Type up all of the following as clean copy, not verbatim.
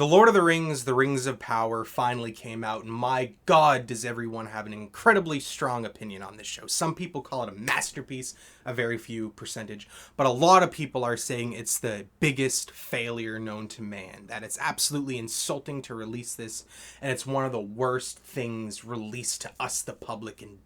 The Lord of the Rings, The Rings of Power, finally came out, and my god, does everyone have an incredibly strong opinion on this show. Some people call it a masterpiece, a very few percentage, but a lot of people are saying it's the biggest failure known to man, that it's absolutely insulting to release this, and it's one of the worst things released to us, the public, and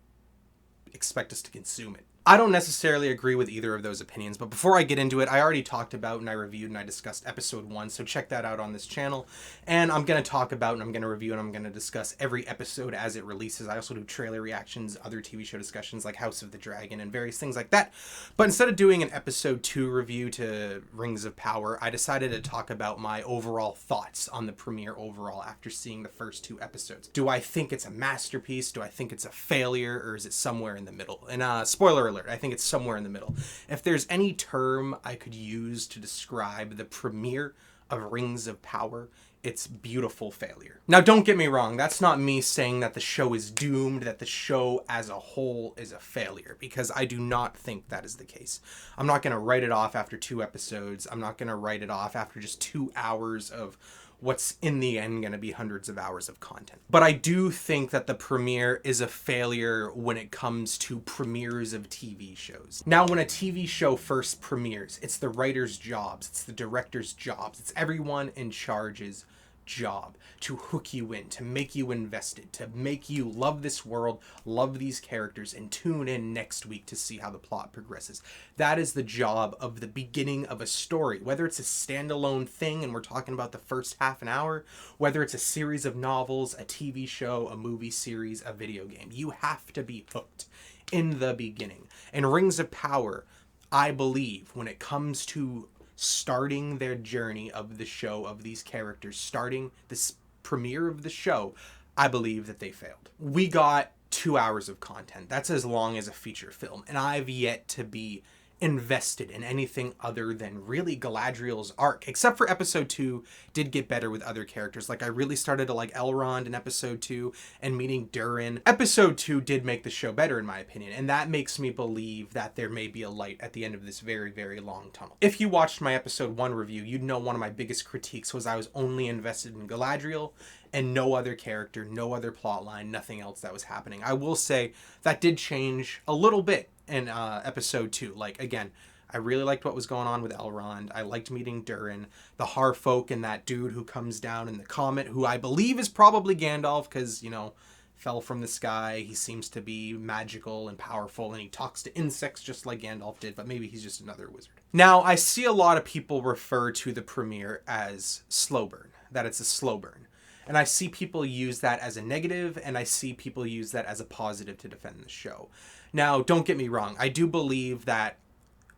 expect us to consume it. I don't necessarily agree with either of those opinions, but before I get into it, I already talked about and I reviewed and I discussed episode 1, so check that out on this channel. And I'm going to talk about and I'm going to review and I'm going to discuss every episode as it releases. I also do trailer reactions, other TV show discussions like House of the Dragon and various things like that. But instead of doing an episode 2 review to Rings of Power, I decided to talk about my overall thoughts on the premiere overall after seeing the first 2 episodes. Do I think it's a masterpiece? Do I think it's a failure? Or is it somewhere in the middle? And spoiler alert, I think it's somewhere in the middle. If there's any term I could use to describe the premiere of Rings of Power, it's beautiful failure. Now, don't get me wrong, that's not me saying that the show is doomed, that the show as a whole is a failure, because I do not think that is the case. I'm not going to write it off after 2 episodes. I'm not going to write it off after just 2 hours of what's in the end going to be hundreds of hours of content. But I do think that the premiere is a failure when it comes to premieres of TV shows. Now, when a TV show first premieres, it's the writer's jobs, it's the director's jobs, it's everyone in charge's job to hook you in, to make you invested, to make you love this world, love these characters, and tune in next week to see how the plot progresses. That is the job of the beginning of a story, whether it's a standalone thing and we're talking about the first half an hour, whether it's a series of novels, a TV show, a movie series, a video game. You have to be hooked in the beginning. And Rings of Power, I believe, when it comes to starting their journey of the show, of these characters, starting this premiere of the show, I believe that they failed. We got 2 hours of content. That's as long as a feature film, and I've yet to be invested in anything other than really Galadriel's arc, except for episode 2 did get better with other characters. Like, I really started to like Elrond in episode 2 and meeting Durin. Episode 2 did make the show better in my opinion, and that makes me believe that there may be a light at the end of this very, very long tunnel. If you watched my episode 1 review, you'd know one of my biggest critiques was I was only invested in Galadriel and no other character, no other plot line, nothing else that was happening. I will say that did change a little bit in episode 2. Like, again, I really liked what was going on with Elrond. I liked meeting Durin, the Harfolk, and that dude who comes down in the comet, who I believe is probably Gandalf, because, you know, fell from the sky. He seems to be magical and powerful, and he talks to insects just like Gandalf did, but maybe he's just another wizard. Now, I see a lot of people refer to the premiere as slow burn, that it's a slow burn. And I see people use that as a negative, and I see people use that as a positive to defend the show. Now, don't get me wrong. I do believe that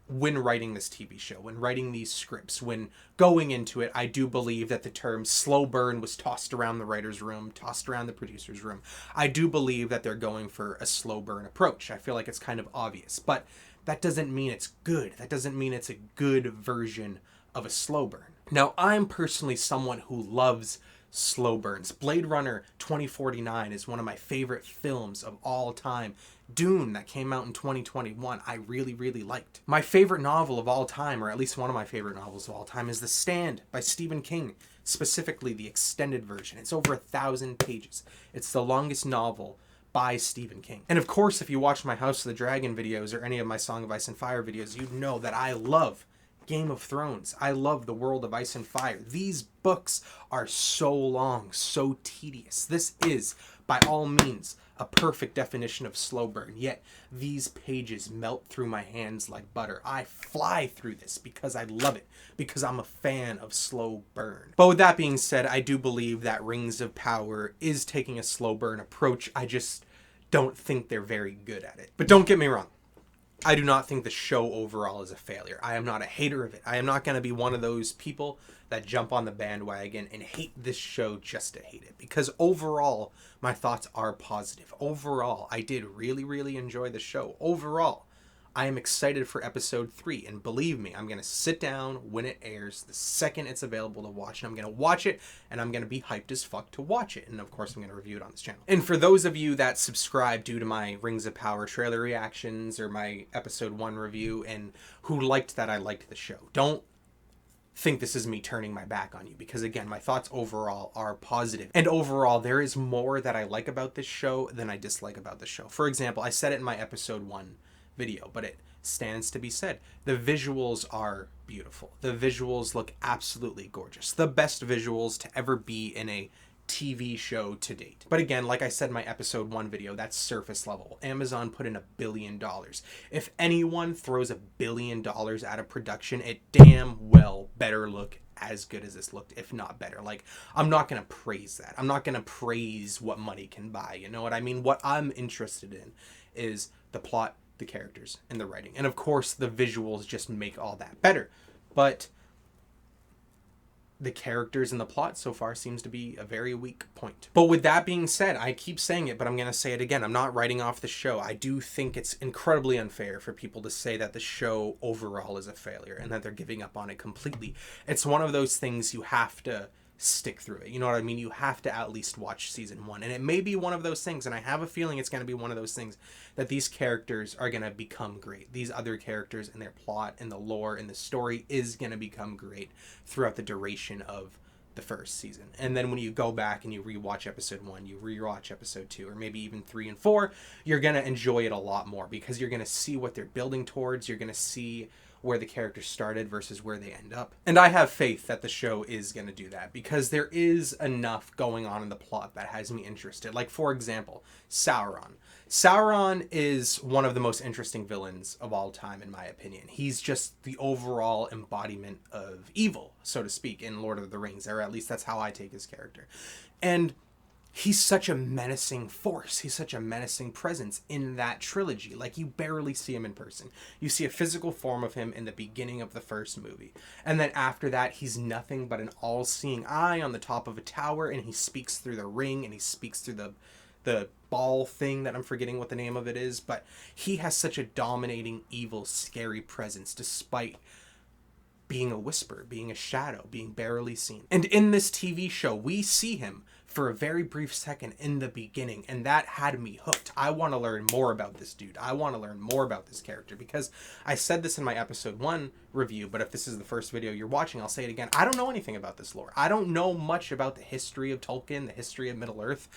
when writing this TV show, when writing these scripts, when going into it, I do believe that the term slow burn was tossed around the writer's room, tossed around the producer's room. I do believe that they're going for a slow burn approach. I feel like it's kind of obvious, but that doesn't mean it's good. That doesn't mean it's a good version of a slow burn. Now, I'm personally someone who loves slow burns. Blade Runner 2049 is one of my favorite films of all time. Dune, that came out in 2021, I really, really liked. My favorite novel of all time, or at least one of my favorite novels of all time, is The Stand by Stephen King, specifically the extended version. It's over 1,000 pages. It's the longest novel by Stephen King. And of course, if you watch my House of the Dragon videos or any of my Song of Ice and Fire videos, you know that I love Game of Thrones. I love the world of Ice and Fire. These books are so long, so tedious. This is, by all means, a perfect definition of slow burn, yet these pages melt through my hands like butter. I fly through this because I love it, because I'm a fan of slow burn. But with that being said, I do believe that Rings of Power is taking a slow burn approach. I just don't think they're very good at it. But don't get me wrong. I do not think the show overall is a failure. I am not a hater of it. I am not going to be one of those people that jump on the bandwagon and hate this show just to hate it. Because overall, my thoughts are positive. Overall, I did really, really enjoy the show. Overall, I am excited for episode 3. And believe me, I'm going to sit down when it airs, the second it's available to watch. And I'm going to watch it, and I'm going to be hyped as fuck to watch it. And of course, I'm going to review it on this channel. And for those of you that subscribe due to my Rings of Power trailer reactions or my episode 1 review and who liked that I liked the show, don't think this is me turning my back on you, because again, my thoughts overall are positive. And overall, there is more that I like about this show than I dislike about the show. For example, I said it in my episode 1 video, but it stands to be said. The visuals are beautiful. The visuals look absolutely gorgeous. The best visuals to ever be in a TV show to date. But again, like I said in my episode 1 video, that's surface level. Amazon put in $1 billion. If anyone throws $1 billion out of production, it damn well better look as good as this looked, if not better. Like, I'm not going to praise that. I'm not going to praise what money can buy. You know what I mean? What I'm interested in is the plot, the characters, and the writing. And of course, the visuals just make all that better. But the characters and the plot so far seems to be a very weak point. But with that being said, I keep saying it, but I'm going to say it again. I'm not writing off the show. I do think it's incredibly unfair for people to say that the show overall is a failure and that they're giving up on it completely. It's one of those things you have to stick through it. You know what I mean? You have to at least watch season 1. And it may be one of those things, and I have a feeling it's going to be one of those things, that these characters are going to become great. These other characters and their plot and the lore and the story is going to become great throughout the duration of the first season. And then when you go back and you rewatch episode 1, you rewatch episode 2, or maybe even 3 and 4, you're going to enjoy it a lot more, because you're going to see what they're building towards. You're going to see where the characters started versus where they end up. And I have faith that the show is going to do that, because there is enough going on in the plot that has me interested. Like, for example, Sauron. Sauron is one of the most interesting villains of all time, in my opinion. He's just the overall embodiment of evil, so to speak, in Lord of the Rings, or at least that's how I take his character. And he's such a menacing force. He's such a menacing presence in that trilogy. Like, you barely see him in person. You see a physical form of him in the beginning of the first movie. And then after that, he's nothing but an all-seeing eye on the top of a tower, and he speaks through the ring, and he speaks through the ball thing that I'm forgetting what the name of it is. But he has such a dominating, evil, scary presence, despite being a whisper, being a shadow, being barely seen. And in this TV show, we see him for a very brief second in the beginning, and that had me hooked. I want to learn more about this dude. I want to learn more about this character, because I said this in my episode 1 review, but if this is the first video you're watching, I'll say it again. I don't know anything about this lore. I don't know much about the history of Tolkien, the history of Middle-earth.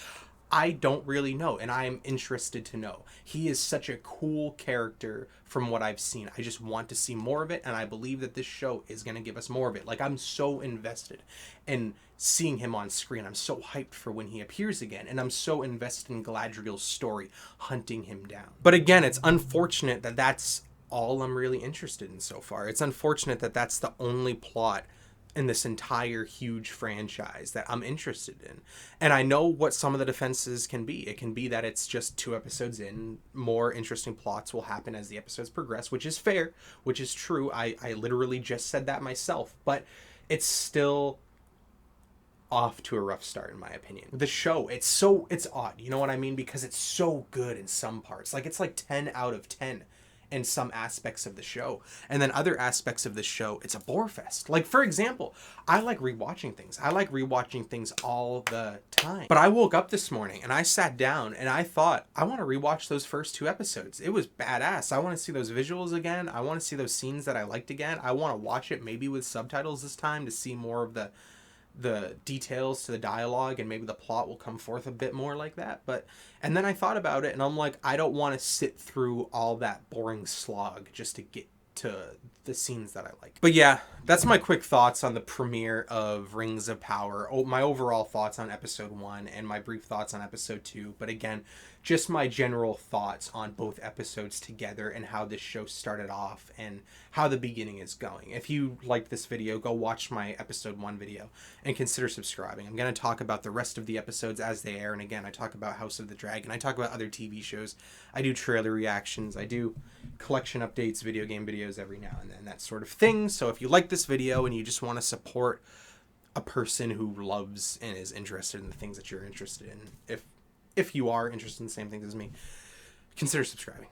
I don't really know, and I am interested to know. He is such a cool character from what I've seen. I just want to see more of it, and I believe that this show is going to give us more of it. Like, I'm so invested in seeing him on screen. I'm so hyped for when he appears again, and I'm so invested in Galadriel's story, hunting him down. But again, it's unfortunate that that's all I'm really interested in so far. It's unfortunate that that's the only plot in this entire huge franchise that I'm interested in. And I know what some of the defenses can be. It can be that it's just 2 episodes in. More interesting plots will happen as the episodes progress, which is fair, which is true. I literally just said that myself, but it's still off to a rough start, in my opinion. The show, it's odd, you know what I mean? Because it's so good in some parts. Like, it's like 10 out of 10 in some aspects of the show. And then other aspects of the show, it's a bore fest. Like, for example, I like rewatching things. I like rewatching things all the time. But I woke up this morning and I sat down and I thought, I want to rewatch those first 2 episodes. It was badass. I want to see those visuals again. I want to see those scenes that I liked again. I want to watch it maybe with subtitles this time to see more of the details to the dialogue, and maybe the plot will come forth a bit more like that. And then I thought about it, and I'm like, I don't want to sit through all that boring slog just to get to the scenes that I like. But yeah, that's my quick thoughts on the premiere of Rings of Power. My overall thoughts on episode 1 and my brief thoughts on episode 2. But again, just my general thoughts on both episodes together and how this show started off and how the beginning is going. If you liked this video, go watch my episode 1 video and consider subscribing. I'm going to talk about the rest of the episodes as they air. And again, I talk about House of the Dragon. I talk about other TV shows. I do trailer reactions. I do collection updates, video game videos every now and then, that sort of thing. So if you like this video and you just want to support a person who loves and is interested in the things that you're interested in, if you are interested in the same things as me, consider subscribing.